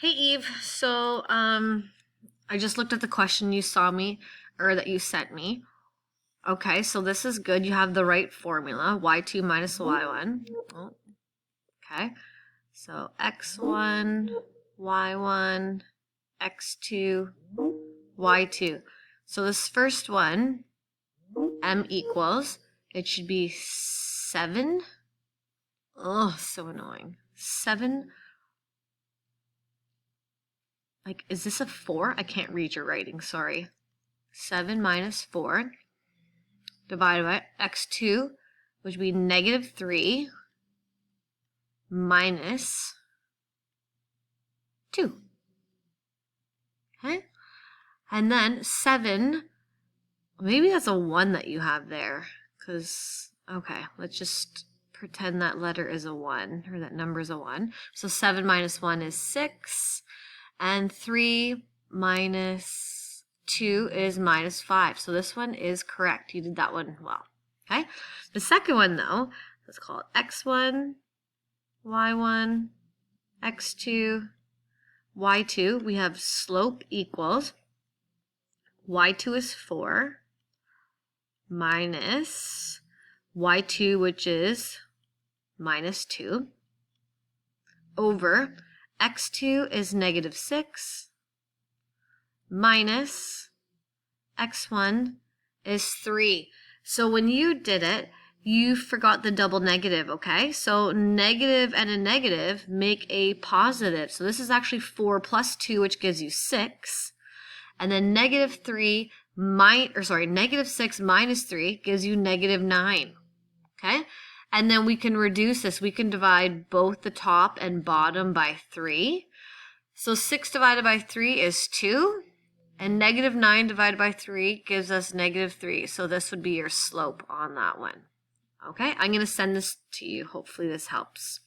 Hey Eve, so I just looked at the question you saw me or that you sent me. Okay, so this is good. You have the right formula, y2 minus y1. Oh, okay, so x1, y1, x2, y2. So this first one, m equals, it should be 7. Oh, so annoying. 7. Like, is this a 4? I can't read your writing, sorry. 7 minus 4 divided by x2, which would be negative 3 minus 2. Okay? And then 7, maybe that's a 1 that you have there. Because, okay, let's just pretend that letter is a 1, or that number is a 1. So 7 minus 1 is 6. And 3 minus 2 is minus 5. So this one is correct. You did that one well. Okay? The second one, though, let's call it x1, y1, x2, y2. We have slope equals y2 is 4 minus y2, which is minus 2, over x2 is negative 6 minus x1 is 3. So when you did it, you forgot the double negative, okay? So negative and a negative make a positive. So this is actually 4 plus 2, which gives you 6. And then negative 6 minus 3 gives you negative 9, okay? And then we can reduce this. We can divide both the top and bottom by 3. So 6 divided by 3 is 2. And negative 9 divided by 3 gives us negative 3. So this would be your slope on that one. Okay, I'm going to send this to you. Hopefully this helps.